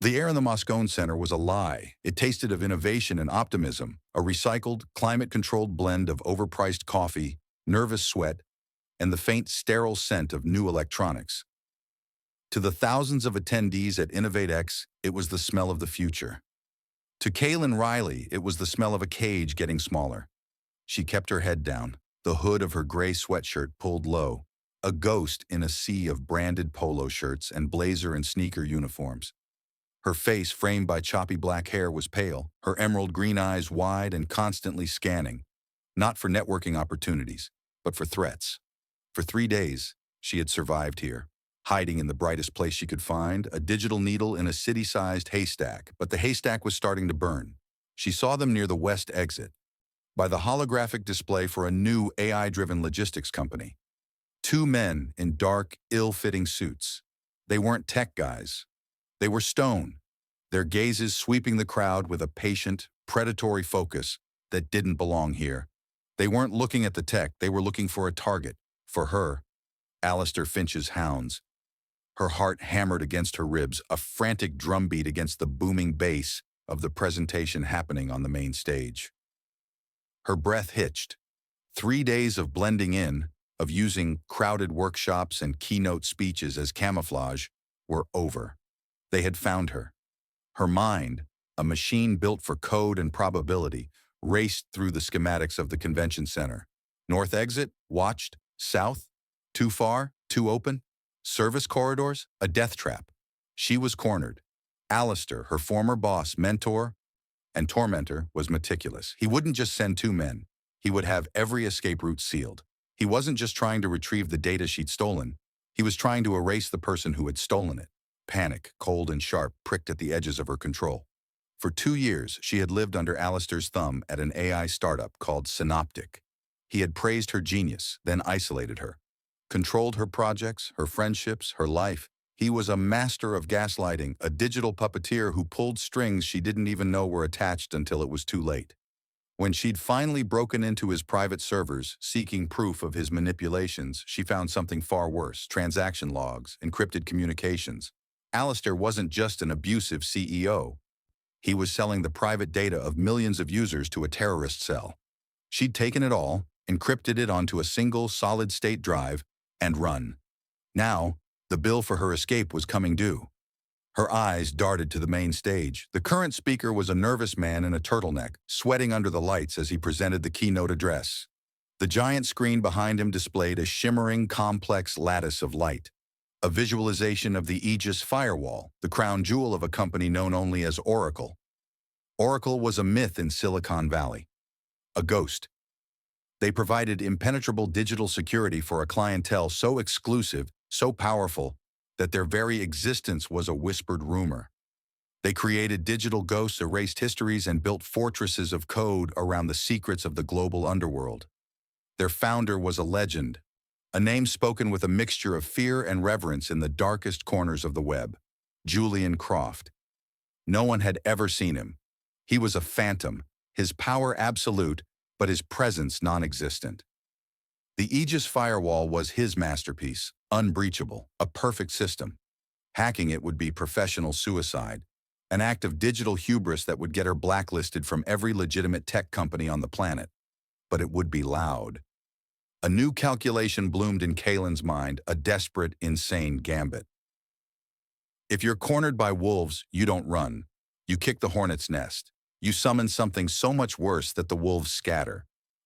The air in the Moscone Center was a lie. It tasted of innovation and optimism, a recycled, climate-controlled blend of overpriced coffee, nervous sweat, and the faint, sterile scent of new electronics. To the thousands of attendees at InnovateX, it was the smell of the future. To Kaelen Riley, it was the smell of a cage getting smaller. She kept her head down, the hood of her gray sweatshirt pulled low, a ghost in a sea of branded polo shirts and blazer and sneaker uniforms. Her face, framed by choppy black hair, was pale, her emerald green eyes wide and constantly scanning, not for networking opportunities, but for threats. For 3 days, she had survived here, hiding in the brightest place she could find, a digital needle in a city-sized haystack, but the haystack was starting to burn. She saw them near the west exit, by the holographic display for a new AI-driven logistics company. Two men in dark, ill-fitting suits. They weren't tech guys. They were stone, their gazes sweeping the crowd with a patient, predatory focus that didn't belong here. They weren't looking at the tech, they were looking for a target. For her, Alistair Finch's hounds. Her heart hammered against her ribs, a frantic drumbeat against the booming bass of the presentation happening on the main stage. Her breath hitched. 3 days of blending in, of using crowded workshops and keynote speeches as camouflage, were over. They had found her. Her mind, a machine built for code and probability, raced through the schematics of the convention center. North exit, watched. South, too far, too open. Service corridors, a death trap. She was cornered. Alistair, her former boss, mentor, and tormentor, was meticulous. He wouldn't just send two men. He would have every escape route sealed. He wasn't just trying to retrieve the data she'd stolen. He was trying to erase the person who had stolen it. Panic, cold and sharp, pricked at the edges of her control. For 2 years, she had lived under Alistair's thumb at an AI startup called Synoptic. He had praised her genius, then isolated her. Controlled her projects, her friendships, her life. He was a master of gaslighting, a digital puppeteer who pulled strings she didn't even know were attached until it was too late. When she'd finally broken into his private servers, seeking proof of his manipulations, she found something far worse: transaction logs, encrypted communications. Alistair wasn't just an abusive CEO. He was selling the private data of millions of users to a terrorist cell. She'd taken it all, encrypted it onto a single solid-state drive, and run. Now, the bill for her escape was coming due. Her eyes darted to the main stage. The current speaker was a nervous man in a turtleneck, sweating under the lights as he presented the keynote address. The giant screen behind him displayed a shimmering, complex lattice of light, a visualization of the Aegis firewall, the crown jewel of a company known only as Oracle. Oracle was a myth in Silicon Valley, a ghost. They provided impenetrable digital security for a clientele so exclusive, so powerful, that their very existence was a whispered rumor. They created digital ghosts, erased histories, and built fortresses of code around the secrets of the global underworld. Their founder was a legend, a name spoken with a mixture of fear and reverence in the darkest corners of the web: Julian Croft. No one had ever seen him. He was a phantom, his power absolute, but his presence non-existent. The Aegis firewall was his masterpiece, unbreachable, a perfect system. Hacking it would be professional suicide, an act of digital hubris that would get her blacklisted from every legitimate tech company on the planet. But it would be loud. A new calculation bloomed in Kaelen's mind, a desperate, insane gambit. If you're cornered by wolves, you don't run. You kick the hornet's nest. You summon something so much worse that the wolves scatter.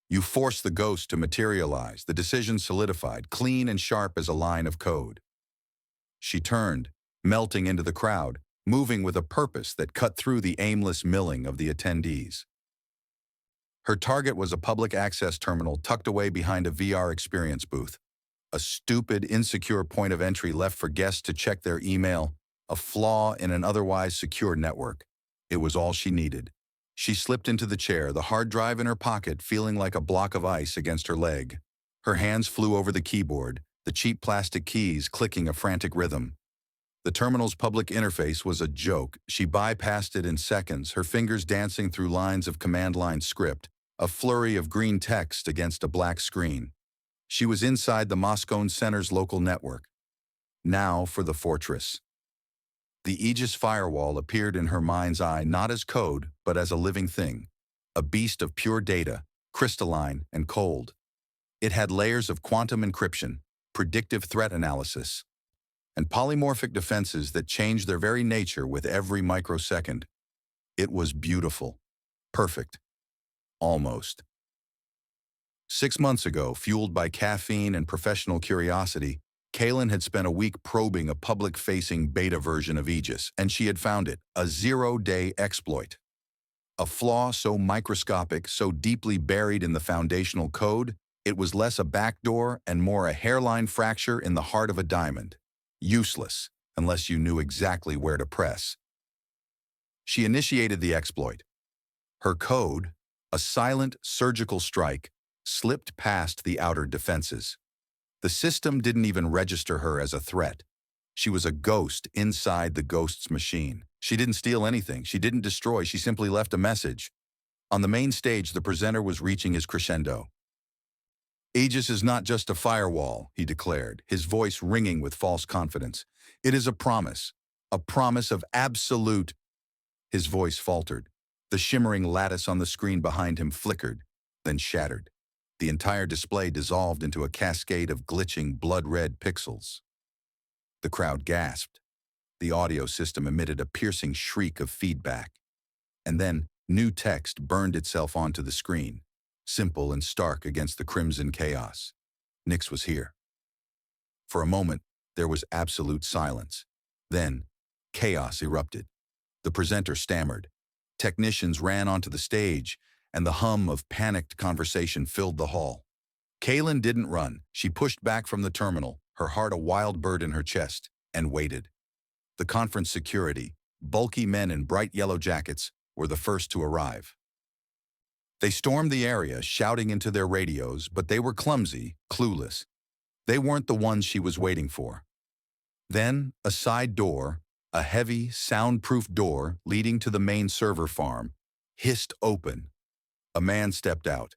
You force the ghost to materialize, the decision solidified, clean and sharp as a line of code. She turned, melting into the crowd, moving with a purpose that cut through the aimless milling of the attendees. Her target was a public access terminal tucked away behind a VR experience booth. A stupid, insecure point of entry left for guests to check their email, a flaw in an otherwise secure network. It was all she needed. She slipped into the chair, the hard drive in her pocket, feeling like a block of ice against her leg. Her hands flew over the keyboard, the cheap plastic keys clicking a frantic rhythm. The terminal's public interface was a joke. She bypassed it in seconds, her fingers dancing through lines of command line script, a flurry of green text against a black screen. She was inside the Moscone Center's local network. Now for the fortress. The Aegis firewall appeared in her mind's eye not as code, but as a living thing, a beast of pure data, crystalline and cold. It had layers of quantum encryption, predictive threat analysis, and polymorphic defenses that changed their very nature with every microsecond. It was beautiful. Perfect. Almost. 6 months ago, fueled by caffeine and professional curiosity, Kaelen had spent a week probing a public-facing beta version of Aegis, and she had found it, a zero-day exploit. A flaw so microscopic, so deeply buried in the foundational code, it was less a backdoor and more a hairline fracture in the heart of a diamond. Useless, unless you knew exactly where to press. She initiated the exploit. Her code, a silent surgical strike, slipped past the outer defenses. The system didn't even register her as a threat. She was a ghost inside the ghost's machine. She didn't steal anything. She didn't destroy. She simply left a message. On the main stage, the presenter was reaching his crescendo. Aegis is not just a firewall, he declared, his voice ringing with false confidence. It is a promise of absolute. His voice faltered. The shimmering lattice on the screen behind him flickered, then shattered. The entire display dissolved into a cascade of glitching, blood-red pixels. The crowd gasped. The audio system emitted a piercing shriek of feedback. And then, new text burned itself onto the screen, simple and stark against the crimson chaos. Nix was here. For a moment, there was absolute silence. Then, chaos erupted. The presenter stammered. Technicians ran onto the stage, and the hum of panicked conversation filled the hall. Kaelen didn't run. She pushed back from the terminal, her heart a wild bird in her chest, and waited. The conference security, bulky men in bright yellow jackets, were the first to arrive. They stormed the area, shouting into their radios, but they were clumsy, clueless. They weren't the ones she was waiting for. Then, a side door, a heavy, soundproof door leading to the main server farm, hissed open. A man stepped out.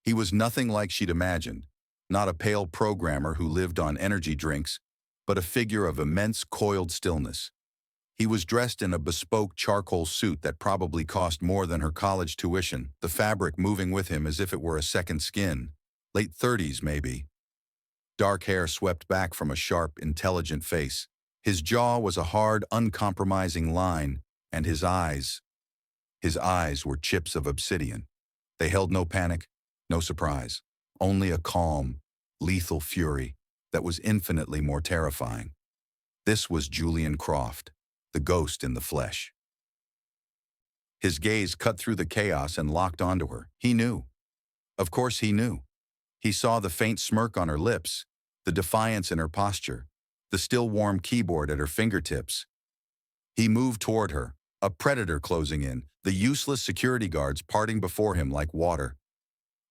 He was nothing like she'd imagined, not a pale programmer who lived on energy drinks, but a figure of immense coiled stillness. He was dressed in a bespoke charcoal suit that probably cost more than her college tuition, the fabric moving with him as if it were a second skin. Late 30s, maybe. Dark hair swept back from a sharp, intelligent face. His jaw was a hard, uncompromising line, and his eyes were chips of obsidian. They held no panic, no surprise, only a calm, lethal fury that was infinitely more terrifying. This was Julian Croft, the ghost in the flesh. His gaze cut through the chaos and locked onto her. He knew. Of course he knew. He saw the faint smirk on her lips, the defiance in her posture, the still warm keyboard at her fingertips. He moved toward her, a predator closing in, the useless security guards parting before him like water.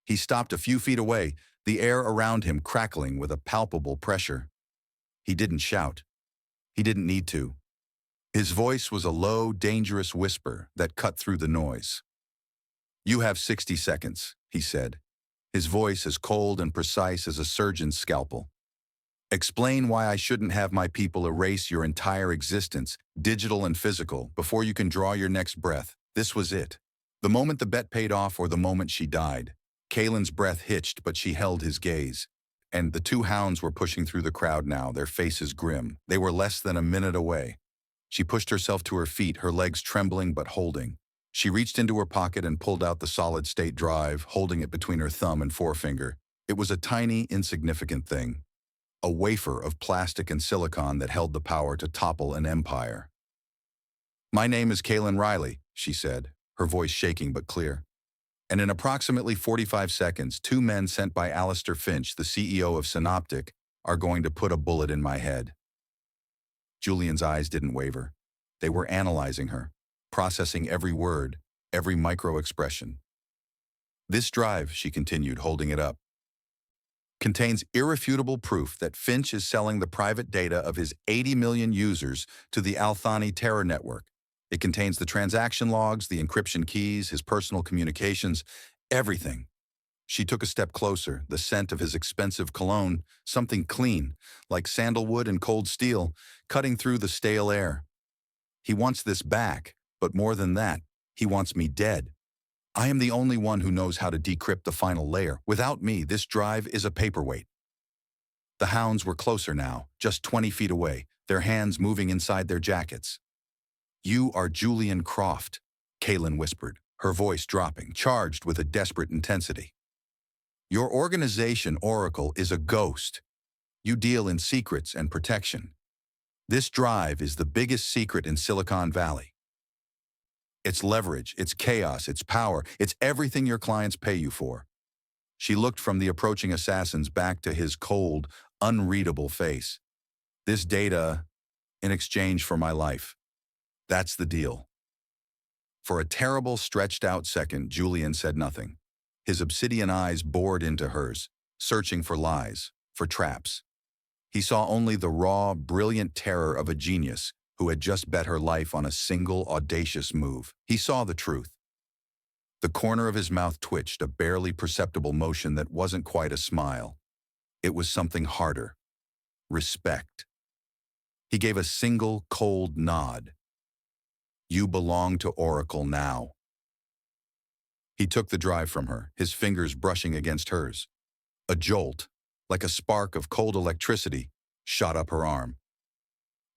He stopped a few feet away, the air around him crackling with a palpable pressure. He didn't shout. He didn't need to. His voice was a low, dangerous whisper that cut through the noise. "You have 60 seconds, he said, his voice as cold and precise as a surgeon's scalpel. Explain why I shouldn't have my people erase your entire existence, digital and physical, before you can draw your next breath." This was it. The moment the bet paid off or the moment she died. Kaelen's breath hitched, but she held his gaze. And the two hounds were pushing through the crowd now, their faces grim. They were less than a minute away. She pushed herself to her feet, her legs trembling but holding. She reached into her pocket and pulled out the solid-state drive, holding it between her thumb and forefinger. It was a tiny, insignificant thing. A wafer of plastic and silicon that held the power to topple an empire. "My name is Kaelen Riley," she said, her voice shaking but clear. "And in approximately 45 seconds, 2 men sent by Alistair Finch, the CEO of Synoptic, are going to put a bullet in my head." Julian's eyes didn't waver. They were analyzing her, processing every word, every micro-expression. "This drive," she continued, holding it up, "contains irrefutable proof that Finch is selling the private data of his 80 million users to the Al-Thani terror network. It contains the transaction logs, the encryption keys, his personal communications, everything." She took a step closer, the scent of his expensive cologne, something clean, like sandalwood and cold steel, cutting through the stale air. He wants this back, but more than that, he wants me dead. I am the only one who knows how to decrypt the final layer. Without me, this drive is a paperweight. The hounds were closer now, just 20 feet away, their hands moving inside their jackets. "You are Julian Croft," Kaelen whispered, her voice dropping, charged with a desperate intensity. "Your organization, Oracle, is a ghost. You deal in secrets and protection. This drive is the biggest secret in Silicon Valley. It's leverage, it's chaos, it's power, it's everything your clients pay you for." She looked from the approaching assassins back to his cold, unreadable face. "This data, in exchange for my life. That's the deal." For a terrible, stretched-out second, Julian said nothing. His obsidian eyes bored into hers, searching for lies, for traps. He saw only the raw, brilliant terror of a genius who had just bet her life on a single, audacious move. He saw the truth. The corner of his mouth twitched, a barely perceptible motion that wasn't quite a smile. It was something harder. Respect. He gave a single, cold nod. "You belong to Oracle now." He took the drive from her, his fingers brushing against hers. A jolt, like a spark of cold electricity, shot up her arm.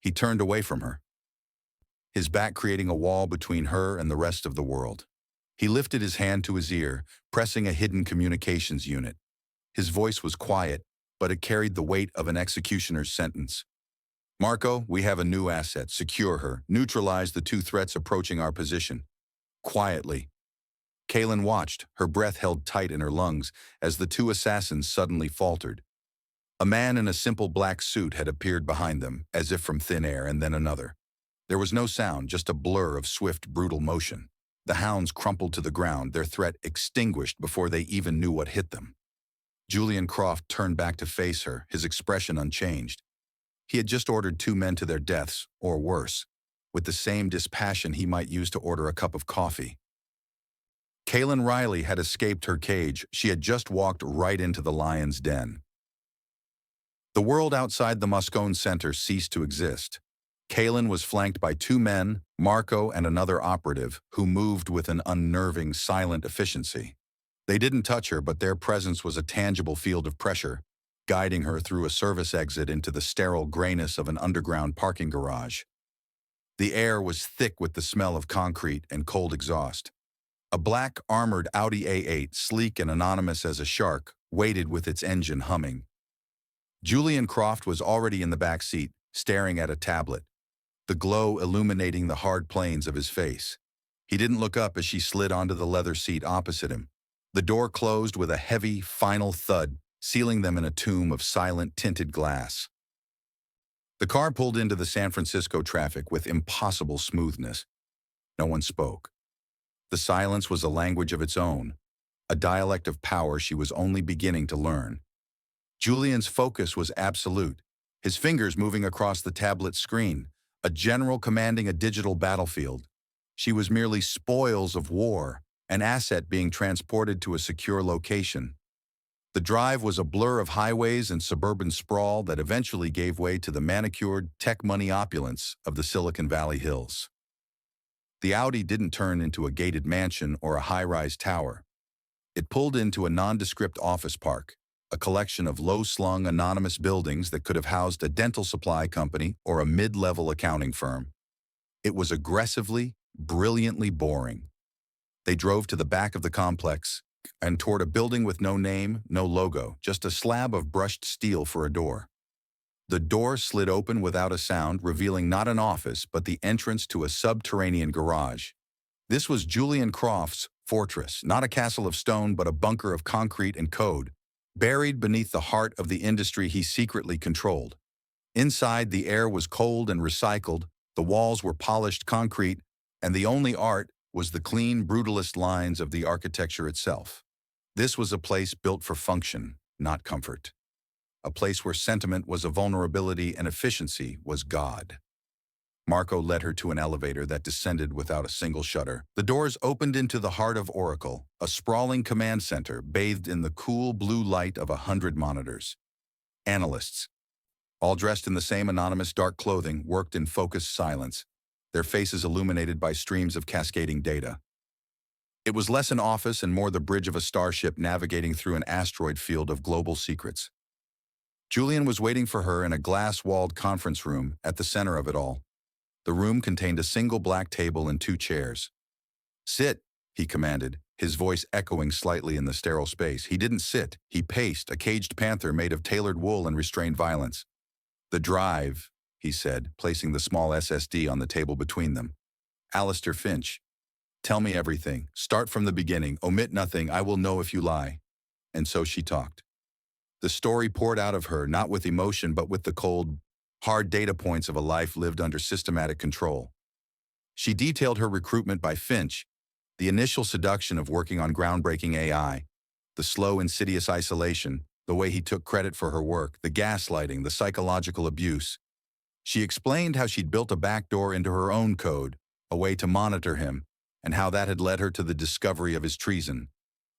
He turned away from her, his back creating a wall between her and the rest of the world. He lifted his hand to his ear, pressing a hidden communications unit. His voice was quiet, but it carried the weight of an executioner's sentence. "Marco, we have a new asset. Secure her. Neutralize the two threats approaching our position." Quietly. Kaelen watched, her breath held tight in her lungs, as the two assassins suddenly faltered. A man in a simple black suit had appeared behind them, as if from thin air, and then another. There was no sound, just a blur of swift, brutal motion. The hounds crumpled to the ground, their threat extinguished before they even knew what hit them. Julian Croft turned back to face her, his expression unchanged. He had just ordered two men to their deaths, or worse, with the same dispassion he might use to order a cup of coffee. Kaelen Riley had escaped her cage. She had just walked right into the lion's den. The world outside the Moscone Center ceased to exist. Kaelen was flanked by two men, Marco and another operative, who moved with an unnerving, silent efficiency. They didn't touch her, but their presence was a tangible field of pressure, guiding her through a service exit into the sterile grayness of an underground parking garage. The air was thick with the smell of concrete and cold exhaust. A black, armored Audi A8, sleek and anonymous as a shark, waited with its engine humming. Julian Croft was already in the back seat, staring at a tablet, the glow illuminating the hard planes of his face. He didn't look up as she slid onto the leather seat opposite him. The door closed with a heavy, final thud, sealing them in a tomb of silent, tinted glass. The car pulled into the San Francisco traffic with impossible smoothness. No one spoke. The silence was a language of its own, a dialect of power she was only beginning to learn. Julian's focus was absolute, his fingers moving across the tablet screen, a general commanding a digital battlefield. She was merely spoils of war, an asset being transported to a secure location. The drive was a blur of highways and suburban sprawl that eventually gave way to the manicured, tech-money opulence of the Silicon Valley hills. The Audi didn't turn into a gated mansion or a high-rise tower. It pulled into a nondescript office park, a collection of low-slung, anonymous buildings that could have housed a dental supply company or a mid-level accounting firm. It was aggressively, brilliantly boring. They drove to the back of the complex and toward a building with no name, no logo, just a slab of brushed steel for a door. The door slid open without a sound, revealing not an office, but the entrance to a subterranean garage. This was Julian Croft's fortress, not a castle of stone, but a bunker of concrete and code, buried beneath the heart of the industry he secretly controlled. Inside, the air was cold and recycled, the walls were polished concrete, and the only art was the clean, brutalist lines of the architecture itself. This was a place built for function, not comfort. A place where sentiment was a vulnerability and efficiency was God. Marco led her to an elevator that descended without a single shutter. The doors opened into the heart of Oracle, a sprawling command center bathed in the cool blue light of 100 monitors. Analysts, all dressed in the same anonymous dark clothing, worked in focused silence. their faces illuminated by streams of cascading data. It was less an office and more the bridge of a starship navigating through an asteroid field of global secrets. Julian was waiting for her in a glass-walled conference room at the center of it all. The room contained a single black table and 2 chairs. "Sit," he commanded, his voice echoing slightly in the sterile space. He didn't sit, he paced, a caged panther made of tailored wool and restrained violence. "The drive," he said, placing the small SSD on the table between them. "Alistair Finch. Tell me everything. Start from the beginning. Omit nothing. I will know if you lie." And so she talked. The story poured out of her, not with emotion, but with the cold, hard data points of a life lived under systematic control. She detailed her recruitment by Finch, the initial seduction of working on groundbreaking AI, the slow, insidious isolation, the way he took credit for her work, the gaslighting, the psychological abuse. She explained how she'd built a backdoor into her own code, a way to monitor him, and how that had led her to the discovery of his treason.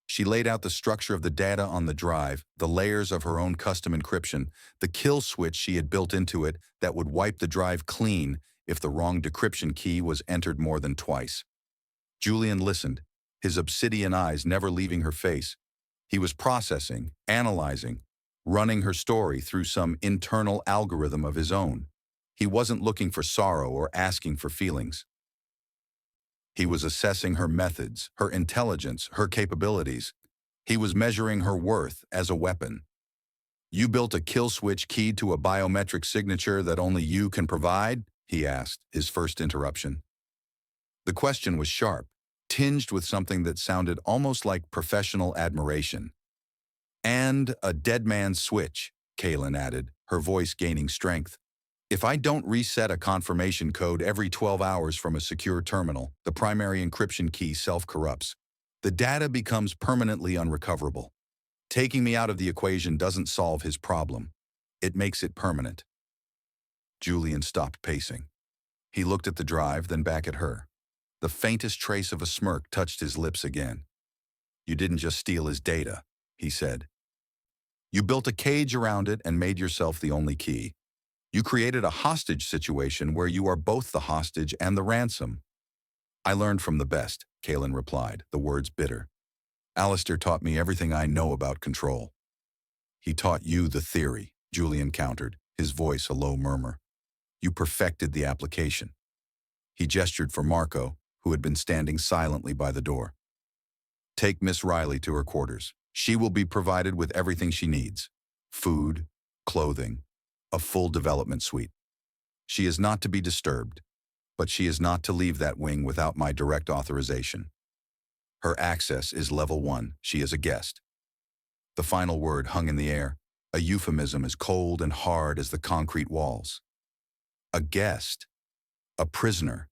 She laid out the structure of the data on the drive, the layers of her own custom encryption, the kill switch she had built into it that would wipe the drive clean if the wrong decryption key was entered more than twice. Julian listened, his obsidian eyes never leaving her face. He was processing, analyzing, running her story through some internal algorithm of his own. He wasn't looking for sorrow or asking for feelings. He was assessing her methods, her intelligence, her capabilities. He was measuring her worth as a weapon. "You built a kill switch keyed to a biometric signature that only you can provide?" he asked, his first interruption. The question was sharp, tinged with something that sounded almost like professional admiration. "And a dead man's switch," Kaelen added, her voice gaining strength. "If I don't reset a confirmation code every 12 hours from a secure terminal, the primary encryption key self-corrupts. The data becomes permanently unrecoverable. Taking me out of the equation doesn't solve his problem. It makes it permanent." Julian stopped pacing. He looked at the drive, then back at her. The faintest trace of a smirk touched his lips again. "You didn't just steal his data," he said. "You built a cage around it and made yourself the only key. You created a hostage situation where you are both the hostage and the ransom." "I learned from the best," Kaelen replied, the words bitter. "Alistair taught me everything I know about control." "He taught you the theory," Julian countered, his voice a low murmur. "You perfected the application." He gestured for Marco, who had been standing silently by the door. "Take Miss Riley to her quarters. She will be provided with everything she needs. Food, clothing, a full development suite. She is not to be disturbed, but she is not to leave that wing without my direct authorization. Her access is level 1. She is a guest." The final word hung in the air, a euphemism as cold and hard as the concrete walls. A guest. A prisoner.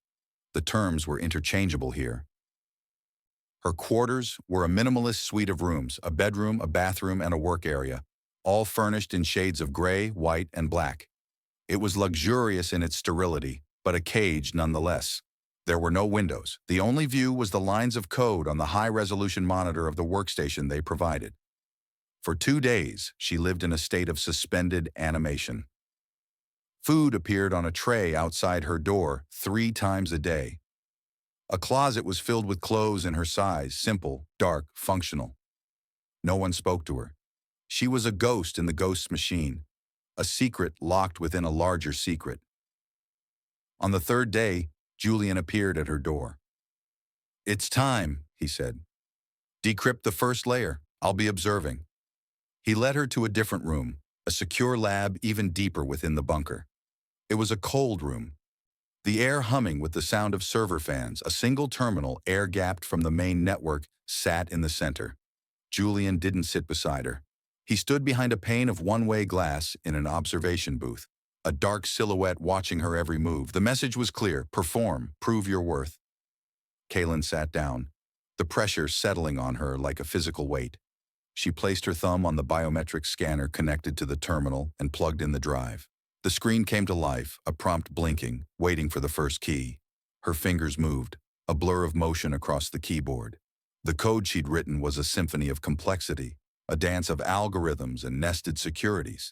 The terms were interchangeable here. Her quarters were a minimalist suite of rooms, a bedroom, a bathroom, and a work area, all furnished in shades of gray, white, and black. It was luxurious in its sterility, but a cage nonetheless. There were no windows. The only view was the lines of code on the high-resolution monitor of the workstation they provided. For 2 days, she lived in a state of suspended animation. Food appeared on a tray outside her door 3 times a day. A closet was filled with clothes in her size, simple, dark, functional. No one spoke to her. She was a ghost in the ghost's machine, a secret locked within a larger secret. On the 3rd day, Julian appeared at her door. "It's time," he said. "Decrypt the first layer. I'll be observing." He led her to a different room, a secure lab even deeper within the bunker. It was a cold room, the air humming with the sound of server fans. A single terminal, air-gapped from the main network, sat in the center. Julian didn't sit beside her. He stood behind a pane of one-way glass in an observation booth, a dark silhouette watching her every move. The message was clear: perform, prove your worth. Kaelen sat down, the pressure settling on her like a physical weight. She placed her thumb on the biometric scanner connected to the terminal and plugged in the drive. The screen came to life, a prompt blinking, waiting for the first key. Her fingers moved, a blur of motion across the keyboard. The code she'd written was a symphony of complexity, a dance of algorithms and nested securities.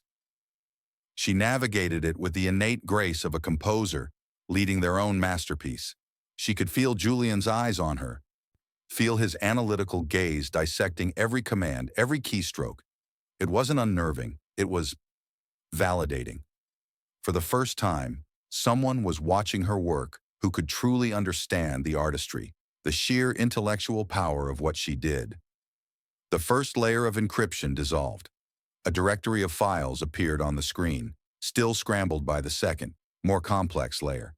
She navigated it with the innate grace of a composer, leading their own masterpiece. She could feel Julian's eyes on her, feel his analytical gaze dissecting every command, every keystroke. It wasn't unnerving, it was validating. For the first time, someone was watching her work who could truly understand the artistry, the sheer intellectual power of what she did. The first layer of encryption dissolved. A directory of files appeared on the screen, still scrambled by the second, more complex layer.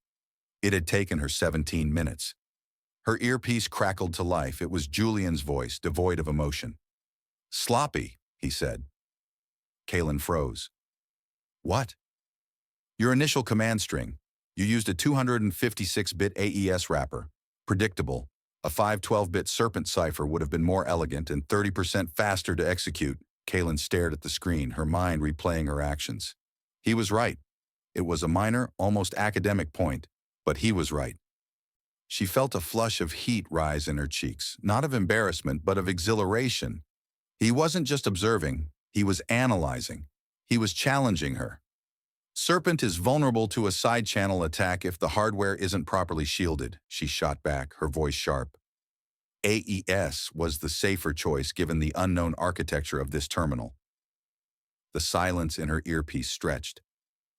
It had taken her 17 minutes. Her earpiece crackled to life. It was Julian's voice, devoid of emotion. "Sloppy," he said. Kaelen froze. "What?" "Your initial command string. You used a 256-bit AES wrapper. Predictable. A 512-bit serpent cipher would have been more elegant and 30% faster to execute." Kaelen stared at the screen, her mind replaying her actions. He was right. It was a minor, almost academic point, but he was right. She felt a flush of heat rise in her cheeks, not of embarrassment, but of exhilaration. He wasn't just observing, he was analyzing. He was challenging her. "Serpent is vulnerable to a side-channel attack if the hardware isn't properly shielded," she shot back, her voice sharp. AES was the safer choice given the unknown architecture of this terminal. The silence in her earpiece stretched.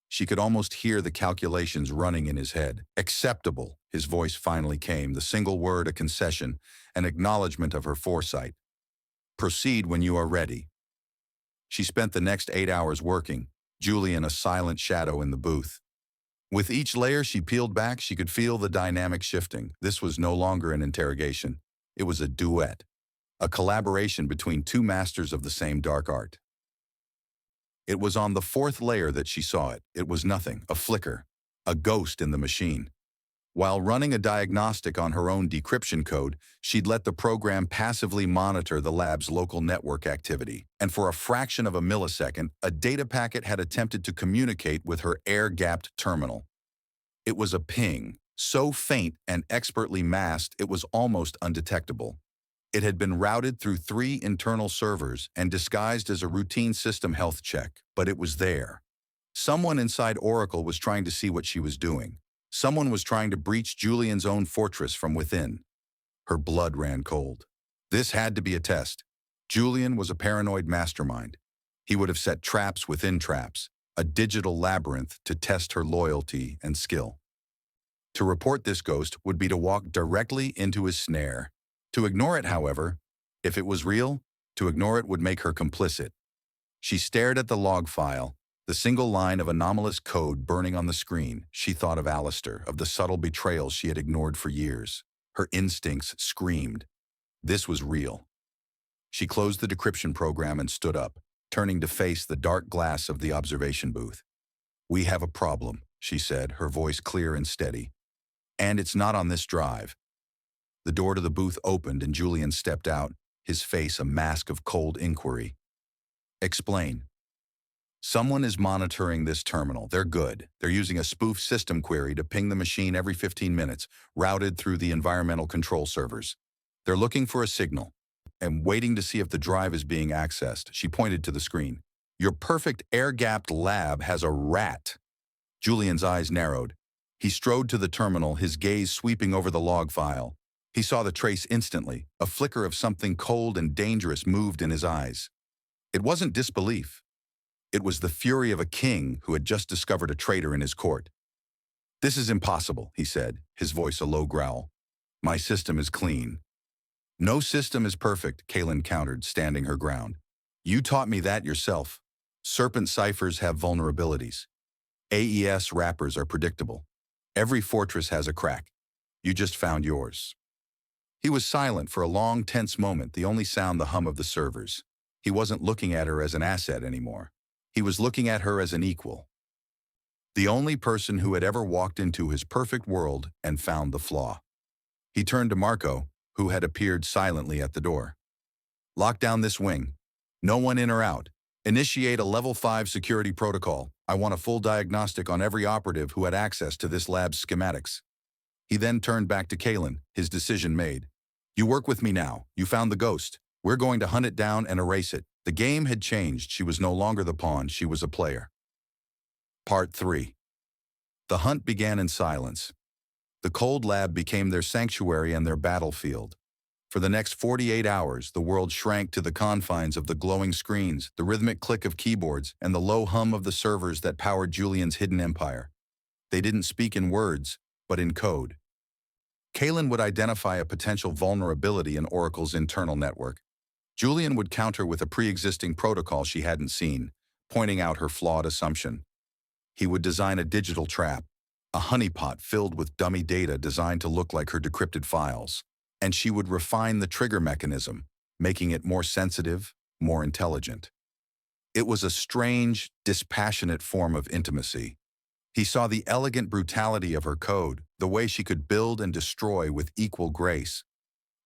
She could almost hear the calculations running in his head. "Acceptable," his voice finally came, the single word a concession, an acknowledgement of her foresight. "Proceed when you are ready." She spent the next 8 hours working, Julian a silent shadow in the booth. With each layer she peeled back, she could feel the dynamic shifting. This was no longer an interrogation. It was a duet, a collaboration between two masters of the same dark art. It was on the fourth layer that she saw it. It was nothing, a flicker, a ghost in the machine. While running a diagnostic on her own decryption code, she'd let the program passively monitor the lab's local network activity. And for a fraction of a millisecond, a data packet had attempted to communicate with her air-gapped terminal. It was a ping, so faint and expertly masked it was almost undetectable. It had been routed through 3 internal servers and disguised as a routine system health check, but it was there. Someone inside Oracle was trying to see what she was doing. Someone was trying to breach Julian's own fortress from within. Her blood ran cold. This had to be a test. Julian was a paranoid mastermind. He would have set traps within traps, a digital labyrinth to test her loyalty and skill. To report this ghost would be to walk directly into his snare. To ignore it, however, if it was real, to ignore it would make her complicit. She stared at the log file, the single line of anomalous code burning on the screen. She thought of Alistair, of the subtle betrayals she had ignored for years. Her instincts screamed. This was real. She closed the decryption program and stood up, turning to face the dark glass of the observation booth. "We have a problem," she said, her voice clear and steady. "And it's not on this drive." The door to the booth opened and Julian stepped out, his face a mask of cold inquiry. "Explain." "Someone is monitoring this terminal. They're good. They're using a spoof system query to ping the machine every 15 minutes, routed through the environmental control servers. They're looking for a signal and waiting to see if the drive is being accessed." She pointed to the screen. "Your perfect air-gapped lab has a rat." Julian's eyes narrowed. He strode to the terminal, his gaze sweeping over the log file. He saw the trace instantly. A flicker of something cold and dangerous moved in his eyes. It wasn't disbelief. It was the fury of a king who had just discovered a traitor in his court. "This is impossible," he said, his voice a low growl. "My system is clean." "No system is perfect," Kaelen countered, standing her ground. "You taught me that yourself. Serpent ciphers have vulnerabilities. AES wrappers are predictable. Every fortress has a crack. You just found yours." He was silent for a long, tense moment, the only sound the hum of the servers. He wasn't looking at her as an asset anymore. He was looking at her as an equal. The only person who had ever walked into his perfect world and found the flaw. He turned to Marco, who had appeared silently at the door. "Lock down this wing. No one in or out. Initiate a level 5 security protocol. I want a full diagnostic on every operative who had access to this lab's schematics." He then turned back to Kaelen, his decision made. "You work with me now. You found the ghost. We're going to hunt it down and erase it." The game had changed. She was no longer the pawn. She was a player. Part 3. The hunt began in silence. The cold lab became their sanctuary and their battlefield. For the next 48 hours, the world shrank to the confines of the glowing screens, the rhythmic click of keyboards, and the low hum of the servers that powered Julian's hidden empire. They didn't speak in words, but in code. Kaelen would identify a potential vulnerability in Oracle's internal network. Julian would counter with a pre-existing protocol she hadn't seen, pointing out her flawed assumption. He would design a digital trap, a honeypot filled with dummy data designed to look like her decrypted files. And she would refine the trigger mechanism, making it more sensitive, more intelligent. It was a strange, dispassionate form of intimacy. He saw the elegant brutality of her code, the way she could build and destroy with equal grace.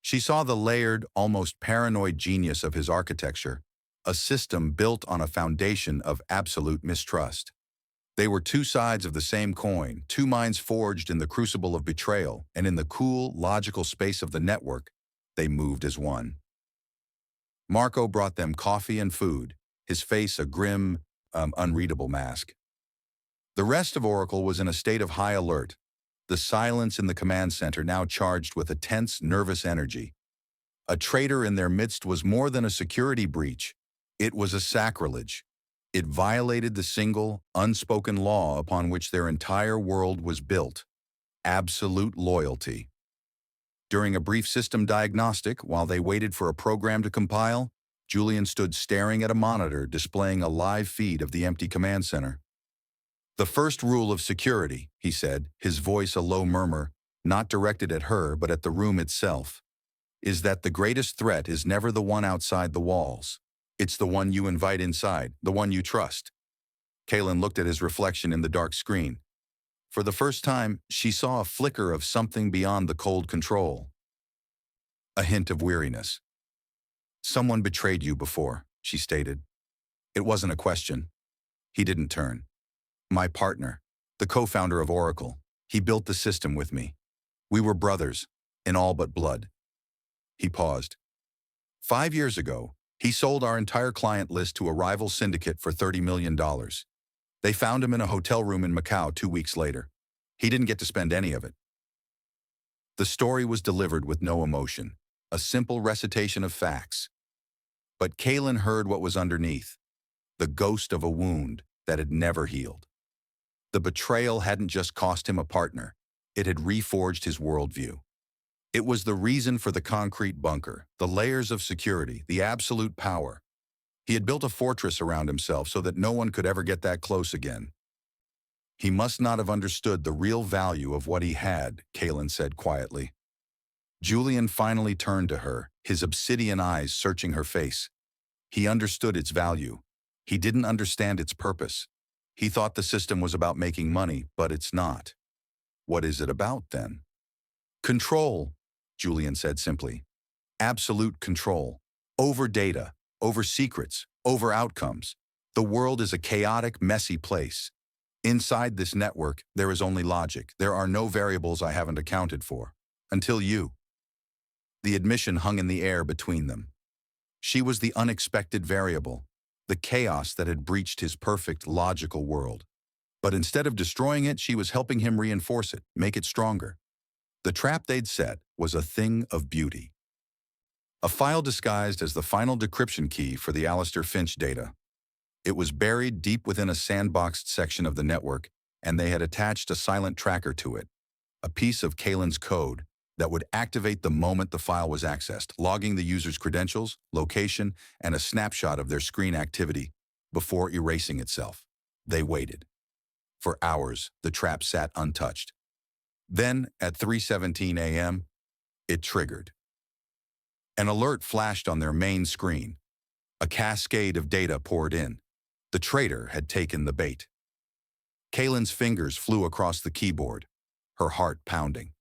She saw the layered, almost paranoid genius of his architecture, a system built on a foundation of absolute mistrust. They were two sides of the same coin, two minds forged in the crucible of betrayal, and in the cool, logical space of the network, they moved as one. Marco brought them coffee and food, his face a grim, unreadable mask. The rest of Oracle was in a state of high alert, the silence in the command center now charged with a tense, nervous energy. A traitor in their midst was more than a security breach. It was a sacrilege. It violated the single, unspoken law upon which their entire world was built: absolute loyalty. During a brief system diagnostic, while they waited for a program to compile, Julian stood staring at a monitor displaying a live feed of the empty command center. "The first rule of security," he said, his voice a low murmur, not directed at her but at the room itself, "is that the greatest threat is never the one outside the walls. It's the one you invite inside, the one you trust." Kaelen looked at his reflection in the dark screen. For the first time, she saw a flicker of something beyond the cold control. A hint of weariness. "Someone betrayed you before," she stated. It wasn't a question. He didn't turn. "My partner, the co-founder of Oracle. He built the system with me. We were brothers, in all but blood." He paused. 5 years ago, he sold our entire client list to a rival syndicate for $30 million. They found him in a hotel room in Macau 2 weeks later. He didn't get to spend any of it. The story was delivered with no emotion, a simple recitation of facts. But Kaelen heard what was underneath, the ghost of a wound that had never healed. The betrayal hadn't just cost him a partner, it had reforged his worldview. It was the reason for the concrete bunker, the layers of security, the absolute power. He had built a fortress around himself so that no one could ever get that close again. He must not have understood the real value of what he had, Kaelen said quietly. Julian finally turned to her, his obsidian eyes searching her face. He understood its value. He didn't understand its purpose. He thought the system was about making money, but it's not. What is it about, then? Control, Julian said simply. Absolute control. Over data, over secrets, over outcomes. The world is a chaotic, messy place. Inside this network, there is only logic. There are no variables I haven't accounted for. Until you. The admission hung in the air between them. She was the unexpected variable, the chaos that had breached his perfect, logical world. But instead of destroying it, she was helping him reinforce it, make it stronger. The trap they'd set was a thing of beauty. A file disguised as the final decryption key for the Alistair Finch data. It was buried deep within a sandboxed section of the network, and they had attached a silent tracker to it, a piece of Kaelen's code that would activate the moment the file was accessed, logging the user's credentials, location, and a snapshot of their screen activity before erasing itself. They waited. For hours, the trap sat untouched. Then, at 3:17 a.m., it triggered. An alert flashed on their main screen. A cascade of data poured in. The traitor had taken the bait. Kaelen's fingers flew across the keyboard, her heart pounding.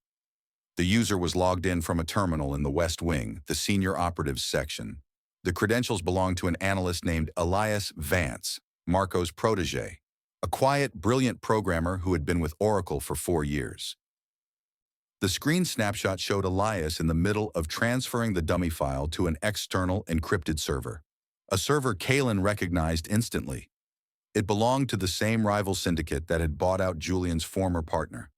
The user was logged in from a terminal in the West Wing, the senior operatives section. The credentials belonged to an analyst named Elias Vance, Marco's protege, a quiet, brilliant programmer who had been with Oracle for 4 years. The screen snapshot showed Elias in the middle of transferring the dummy file to an external encrypted server, a server Kaelen recognized instantly. It belonged to the same rival syndicate that had bought out Julian's former partner.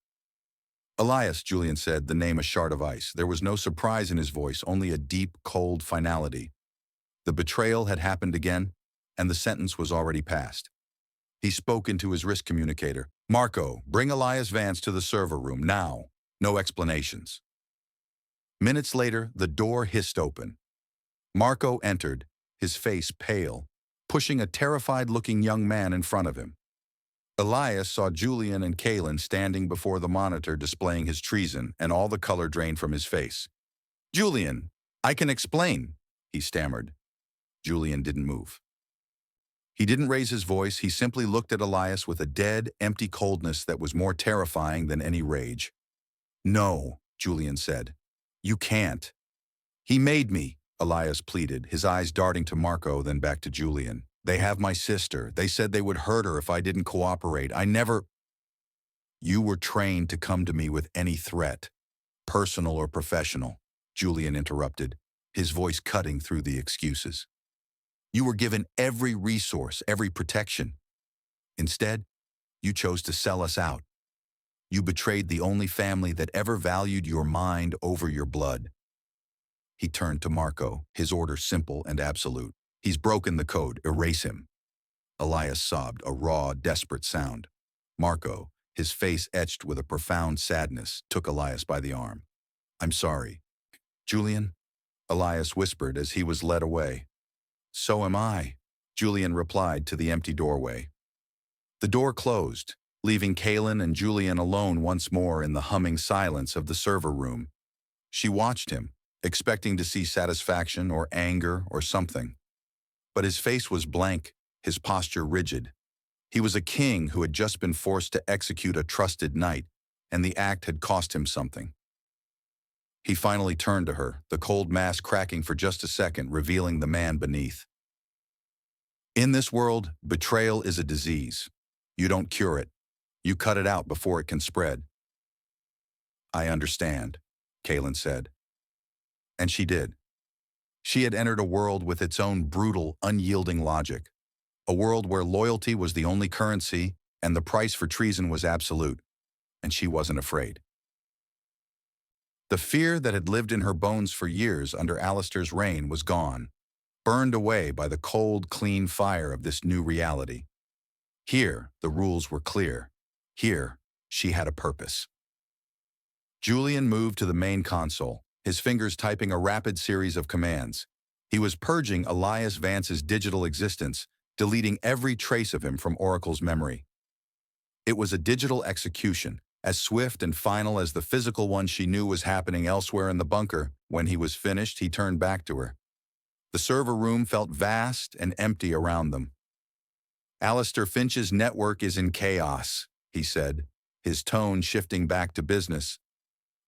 Elias, Julian said, the name a shard of ice. There was no surprise in his voice, only a deep, cold finality. The betrayal had happened again, and the sentence was already passed. He spoke into his wrist communicator. Marco, bring Elias Vance to the server room, now. No explanations. Minutes later, the door hissed open. Marco entered, his face pale, pushing a terrified-looking young man in front of him. Elias saw Julian and Kaelen standing before the monitor displaying his treason, and all the color drained from his face. Julian, I can explain, he stammered. Julian didn't move. He didn't raise his voice, he simply looked at Elias with a dead, empty coldness that was more terrifying than any rage. No, Julian said. You can't. He made me, Elias pleaded, his eyes darting to Marco, then back to Julian. They have my sister. They said they would hurt her if I didn't cooperate. I never... You were trained to come to me with any threat, personal or professional, Julian interrupted, his voice cutting through the excuses. You were given every resource, every protection. Instead, you chose to sell us out. You betrayed the only family that ever valued your mind over your blood. He turned to Marco, his order simple and absolute. He's broken the code, erase him. Elias sobbed, a raw, desperate sound. Marco, his face etched with a profound sadness, took Elias by the arm. I'm sorry. Julian? Elias whispered as he was led away. So am I, Julian replied to the empty doorway. The door closed, leaving Kaelen and Julian alone once more in the humming silence of the server room. She watched him, expecting to see satisfaction or anger or something. But his face was blank, his posture rigid. He was a king who had just been forced to execute a trusted knight, and the act had cost him something. He finally turned to her, the cold mask cracking for just a second, revealing the man beneath. In this world, betrayal is a disease. You don't cure it. You cut it out before it can spread. I understand, Kaelen said. And she did. She had entered a world with its own brutal, unyielding logic. A world where loyalty was the only currency and the price for treason was absolute. And she wasn't afraid. The fear that had lived in her bones for years under Alistair's reign was gone, burned away by the cold, clean fire of this new reality. Here, the rules were clear. Here, she had a purpose. Julian moved to the main console, his fingers typing a rapid series of commands. He was purging Elias Vance's digital existence, deleting every trace of him from Oracle's memory. It was a digital execution, as swift and final as the physical one she knew was happening elsewhere in the bunker. When he was finished, he turned back to her. The server room felt vast and empty around them. Alistair Finch's network is in chaos, he said, his tone shifting back to business.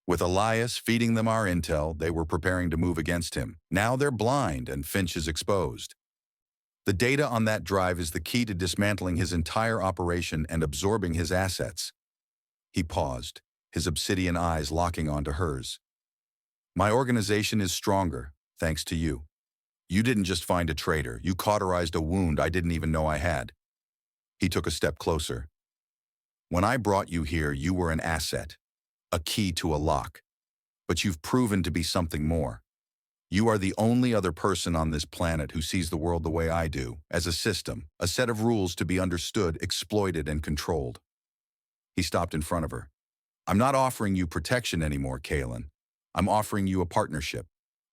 With Elias feeding them our intel, they were preparing to move against him. Now they're blind and Finch is exposed. The data on that drive is the key to dismantling his entire operation and absorbing his assets. He paused, his obsidian eyes locking onto hers. My organization is stronger, thanks to you. You didn't just find a traitor, you cauterized a wound I didn't even know I had. He took a step closer. When I brought you here, you were an asset, a key to a lock. But you've proven to be something more. You are the only other person on this planet who sees the world the way I do, as a system, a set of rules to be understood, exploited, and controlled. He stopped in front of her. I'm not offering you protection anymore, Kaelen. I'm offering you a partnership,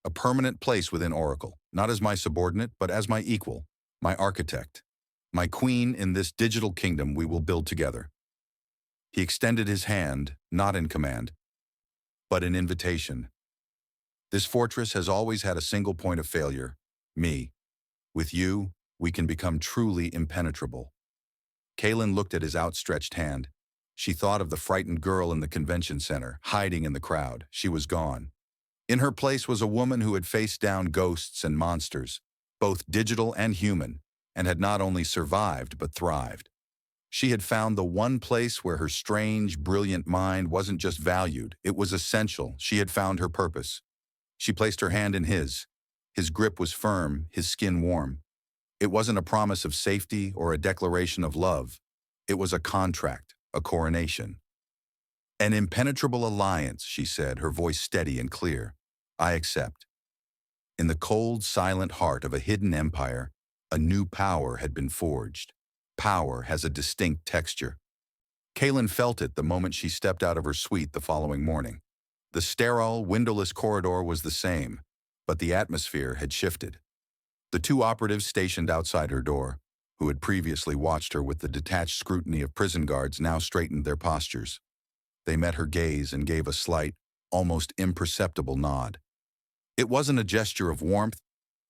a permanent place within Oracle, not as my subordinate, but as my equal, my architect, my queen in this digital kingdom we will build together. He extended his hand, not in command, but in invitation. This fortress has always had a single point of failure, me. With you, we can become truly impenetrable. Kaelen looked at his outstretched hand. She thought of the frightened girl in the convention center, hiding in the crowd. She was gone. In her place was a woman who had faced down ghosts and monsters, both digital and human, and had not only survived but thrived. She had found the one place where her strange, brilliant mind wasn't just valued, it was essential. She had found her purpose. She placed her hand in his. His grip was firm, his skin warm. It wasn't a promise of safety or a declaration of love. It was a contract, a coronation. An impenetrable alliance, she said, her voice steady and clear. I accept. In the cold, silent heart of a hidden empire, a new power had been forged. Power has a distinct texture. Kaelen felt it the moment she stepped out of her suite the following morning. The sterile, windowless corridor was the same, but the atmosphere had shifted. The two operatives stationed outside her door, who had previously watched her with the detached scrutiny of prison guards, now straightened their postures. They met her gaze and gave a slight, almost imperceptible nod. It wasn't a gesture of warmth,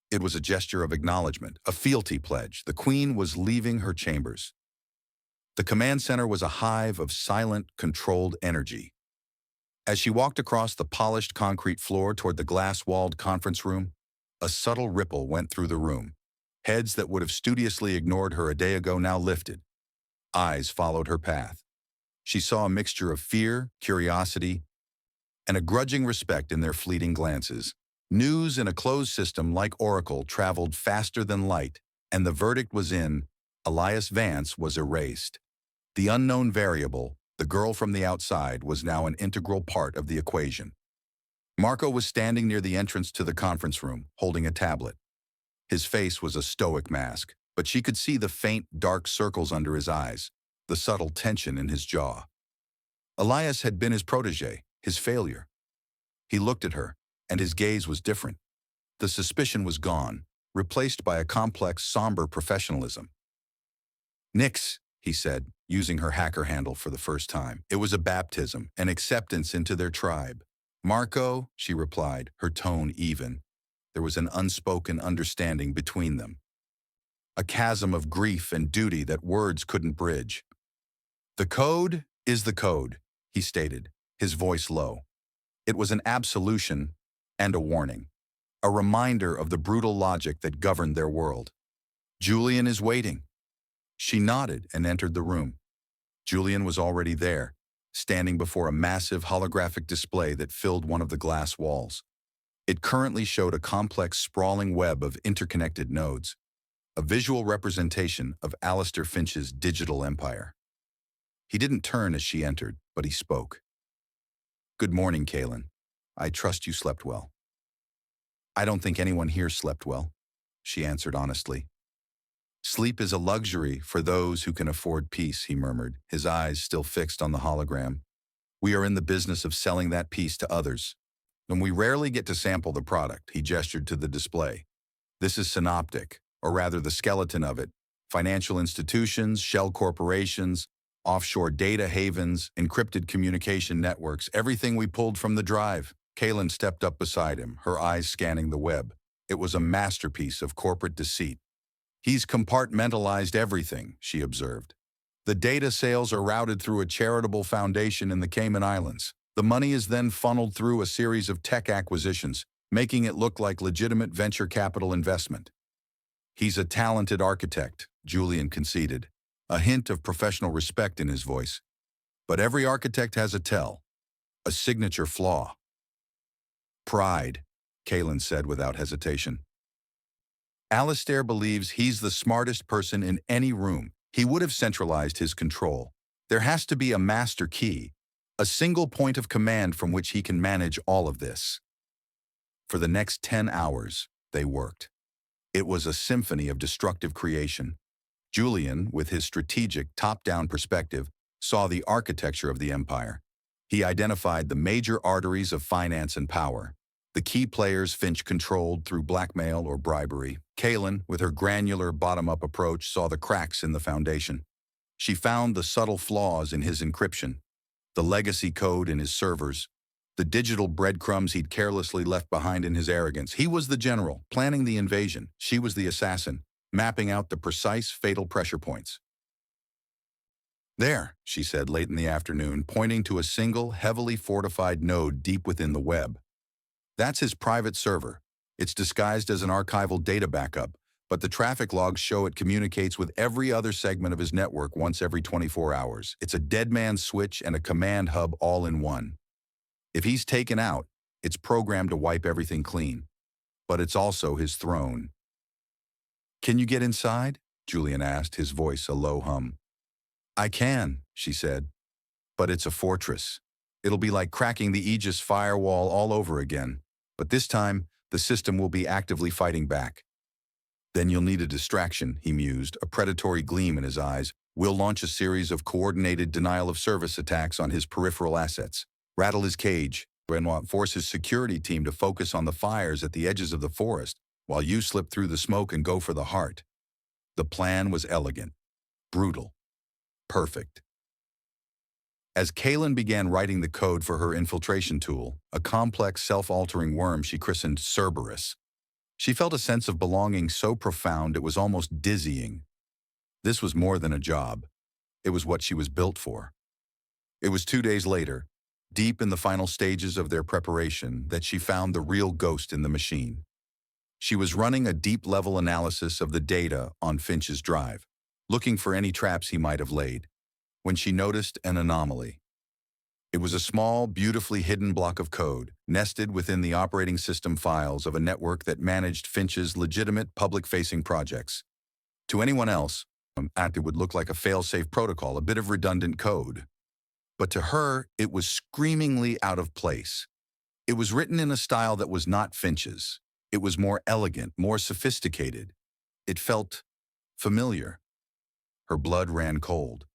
it was a gesture of acknowledgement, a fealty pledge. The Queen was leaving her chambers. The command center was a hive of silent, controlled energy. As she walked across the polished concrete floor toward the glass-walled conference room, a subtle ripple went through the room. Heads that would have studiously ignored her a day ago now lifted. Eyes followed her path. She saw a mixture of fear, curiosity, and a grudging respect in their fleeting glances. News in a closed system like Oracle traveled faster than light, and the verdict was in: Elias Vance was erased. The unknown variable, the girl from the outside, was now an integral part of the equation. Marco was standing near the entrance to the conference room, holding a tablet. His face was a stoic mask, but she could see the faint, dark circles under his eyes, the subtle tension in his jaw. Elias had been his protégé, his failure. He looked at her, and his gaze was different. The suspicion was gone, replaced by a complex, somber professionalism. Nix, he said, using her hacker handle for the first time. It was a baptism, an acceptance into their tribe. Marco, she replied, her tone even. There was an unspoken understanding between them. A chasm of grief and duty that words couldn't bridge. The code is the code, he stated, his voice low. It was an absolution and a warning, a reminder of the brutal logic that governed their world. Julian is waiting. She nodded and entered the room. Julian was already there, standing before a massive holographic display that filled one of the glass walls. It currently showed a complex, sprawling web of interconnected nodes, a visual representation of Alistair Finch's digital empire. He didn't turn as she entered, but he spoke. Good morning, Kaelen. I trust you slept well. I don't think anyone here slept well, she answered honestly. Sleep is a luxury for those who can afford peace, he murmured, his eyes still fixed on the hologram. We are in the business of selling that peace to others. And we rarely get to sample the product, he gestured to the display. This is synoptic, or rather the skeleton of it. Financial institutions, shell corporations, offshore data havens, encrypted communication networks, everything we pulled from the drive. Kaelen stepped up beside him, her eyes scanning the web. It was a masterpiece of corporate deceit. He's compartmentalized everything, she observed. The data sales are routed through a charitable foundation in the Cayman Islands. The money is then funneled through a series of tech acquisitions, making it look like legitimate venture capital investment. He's a talented architect, Julian conceded, a hint of professional respect in his voice. But every architect has a tell, a signature flaw. Pride, Kaelen said without hesitation. Alistair believes he's the smartest person in any room. He would have centralized his control. There has to be a master key, a single point of command from which he can manage all of this. For the next 10 hours, they worked. It was a symphony of destructive creation. Julian, with his strategic, top-down perspective, saw the architecture of the empire. He identified the major arteries of finance and power, the key players Finch controlled through blackmail or bribery. Kaelen, with her granular bottom-up approach, saw the cracks in the foundation. She found the subtle flaws in his encryption, the legacy code in his servers, the digital breadcrumbs he'd carelessly left behind in his arrogance. He was the general, planning the invasion. She was the assassin, mapping out the precise, fatal pressure points. There, she said late in the afternoon, pointing to a single, heavily fortified node deep within the web. That's his private server. It's disguised as an archival data backup, but the traffic logs show it communicates with every other segment of his network once every 24 hours. It's a dead man switch and a command hub all in one. If he's taken out, it's programmed to wipe everything clean. But it's also his throne. "Can you get inside?" Julian asked, his voice a low hum. "I can," she said, "but it's a fortress. It'll be like cracking the Aegis firewall all over again, but this time, the system will be actively fighting back." "Then you'll need a distraction," he mused, a predatory gleam in his eyes. "We'll launch a series of coordinated denial-of-service attacks on his peripheral assets, rattle his cage, and force his security team to focus on the fires at the edges of the forest, while you slip through the smoke and go for the heart." The plan was elegant, brutal, perfect. As Kaelen began writing the code for her infiltration tool, a complex self-altering worm she christened Cerberus, she felt a sense of belonging so profound it was almost dizzying. This was more than a job. It was what she was built for. It was 2 days later, deep in the final stages of their preparation, that she found the real ghost in the machine. She was running a deep-level analysis of the data on Finch's drive, looking for any traps he might have laid, when she noticed an anomaly. It was a small, beautifully hidden block of code, nested within the operating system files of a network that managed Finch's legitimate public-facing projects. To anyone else, it would look like a fail-safe protocol, a bit of redundant code. But to her, it was screamingly out of place. It was written in a style that was not Finch's. It was more elegant, more sophisticated. It felt familiar. Her blood ran cold.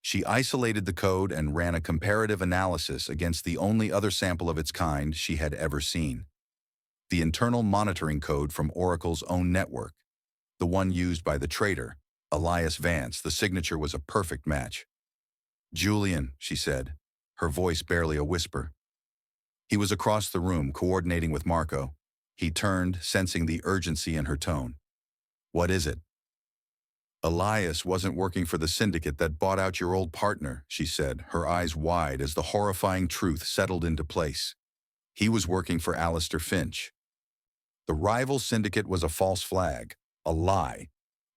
She isolated the code and ran a comparative analysis against the only other sample of its kind she had ever seen. The internal monitoring code from Oracle's own network, the one used by the traitor, Elias Vance. The signature was a perfect match. "Julian," she said, her voice barely a whisper. He was across the room, coordinating with Marco. He turned, sensing the urgency in her tone. "What is it?" "Elias wasn't working for the syndicate that bought out your old partner," she said, her eyes wide as the horrifying truth settled into place. "He was working for Alistair Finch." The rival syndicate was a false flag, a lie.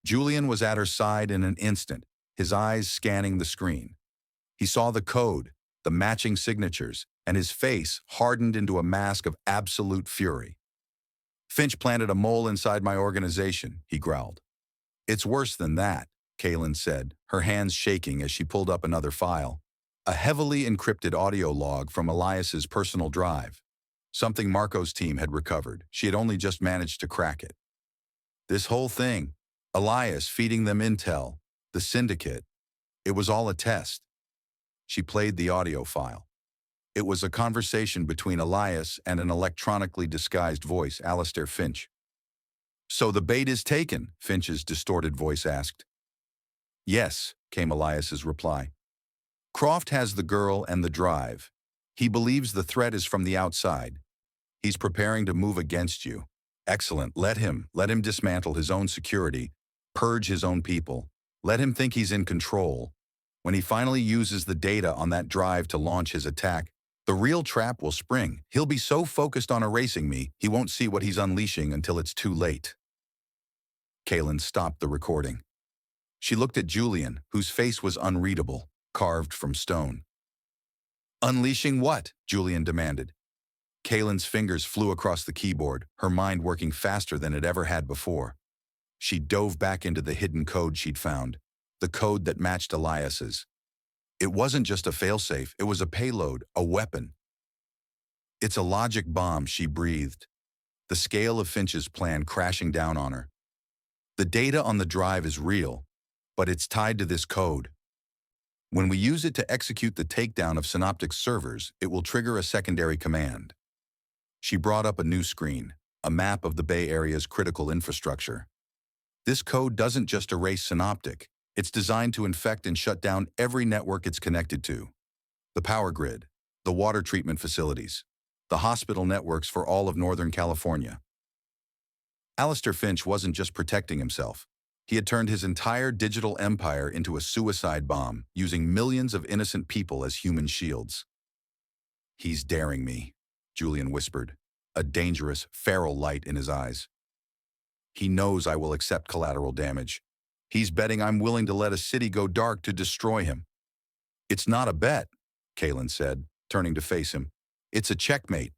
Julian was at her side in an instant, his eyes scanning the screen. He saw the code, the matching signatures, and his face hardened into a mask of absolute fury. "Finch planted a mole inside my organization," he growled. "It's worse than that," Kaelen said, her hands shaking as she pulled up another file. A heavily encrypted audio log from Elias's personal drive. Something Marco's team had recovered. She had only just managed to crack it. This whole thing, Elias feeding them intel, the syndicate, it was all a test. She played the audio file. It was a conversation between Elias and an electronically disguised voice, Alistair Finch. "So the bait is taken?" Finch's distorted voice asked. "Yes," came Elias's reply. "Croft has the girl and the drive. He believes the threat is from the outside. He's preparing to move against you. Excellent. Let him dismantle his own security, purge his own people. Let him think he's in control. When he finally uses the data on that drive to launch his attack, the real trap will spring. He'll be so focused on erasing me, he won't see what he's unleashing until it's too late." Kaelen stopped the recording. She looked at Julian, whose face was unreadable, carved from stone. "Unleashing what?" Julian demanded. Kaelen's fingers flew across the keyboard, her mind working faster than it ever had before. She dove back into the hidden code she'd found, the code that matched Elias's. It wasn't just a failsafe, it was a payload, a weapon. "It's a logic bomb," she breathed, the scale of Finch's plan crashing down on her. "The data on the drive is real, but it's tied to this code. When we use it to execute the takedown of Synoptic's servers, it will trigger a secondary command." She brought up a new screen, a map of the Bay Area's critical infrastructure. "This code doesn't just erase Synoptic. It's designed to infect and shut down every network it's connected to. The power grid, the water treatment facilities, the hospital networks for all of Northern California." Alistair Finch wasn't just protecting himself. He had turned his entire digital empire into a suicide bomb, using millions of innocent people as human shields. "He's daring me," Julian whispered, a dangerous, feral light in his eyes. "He knows I will accept collateral damage. He's betting I'm willing to let a city go dark to destroy him." "It's not a bet," Kaelen said, turning to face him. "It's a checkmate.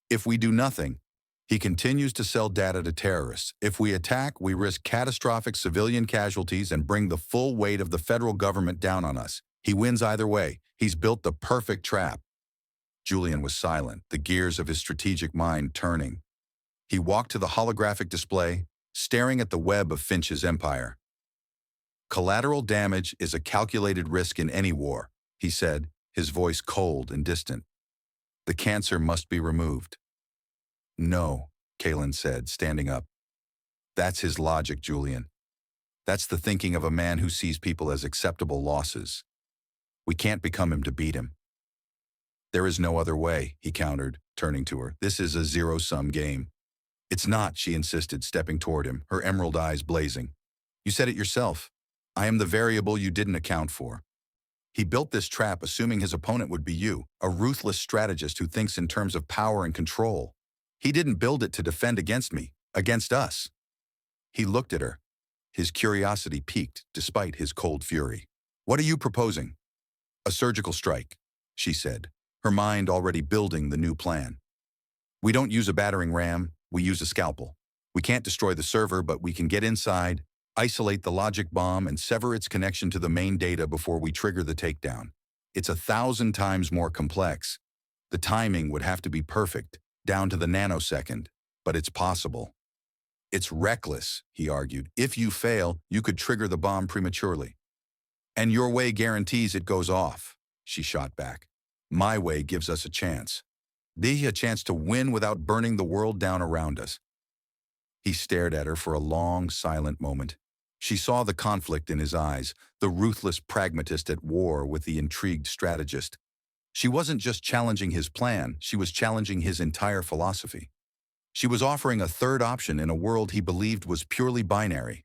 If we do nothing, He continues to sell data to terrorists. If we attack, we risk catastrophic civilian casualties and bring the full weight of the federal government down on us. He wins either way. He's built the perfect trap. Julian was silent, the gears of his strategic mind turning. He walked to the holographic display, staring at the web of Finch's empire. Collateral damage is a calculated risk in any war, he said, his voice cold and distant. The cancer must be removed. No, Kaelen said, standing up. That's his logic, Julian. That's the thinking of a man who sees people as acceptable losses. We can't become him to beat him. There is no other way, he countered, turning to her. This is a zero-sum game. It's not, she insisted, stepping toward him, her emerald eyes blazing. You said it yourself. I am the variable you didn't account for. He built this trap assuming his opponent would be you, a ruthless strategist who thinks in terms of power and control. He didn't build it to defend against me, against us. He looked at her. His curiosity piqued despite his cold fury. What are you proposing? A surgical strike, she said, her mind already building the new plan. We don't use a battering ram, we use a scalpel. We can't destroy the server, but we can get inside, isolate the logic bomb, and sever its connection to the main data before we trigger the takedown. It's 1,000 times more complex. The timing would have to be perfect, down to the nanosecond, but it's possible. It's reckless, he argued. If you fail, you could trigger the bomb prematurely. And your way guarantees it goes off, she shot back. My way gives us a chance. A chance to win without burning the world down around us. He stared at her for a long, silent moment. She saw the conflict in his eyes, the ruthless pragmatist at war with the intrigued strategist. She wasn't just challenging his plan, she was challenging his entire philosophy. She was offering a third option in a world he believed was purely binary.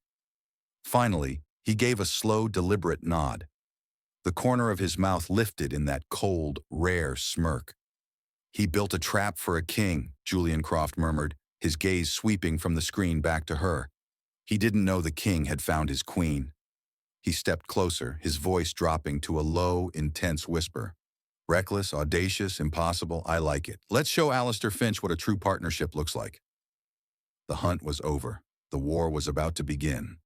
Finally, he gave a slow, deliberate nod. The corner of his mouth lifted in that cold, rare smirk. He built a trap for a king, Julian Croft murmured, his gaze sweeping from the screen back to her. He didn't know the king had found his queen. He stepped closer, his voice dropping to a low, intense whisper. Reckless, audacious, impossible, I like it. Let's show Alistair Finch what a true partnership looks like. The hunt was over. The war was about to begin.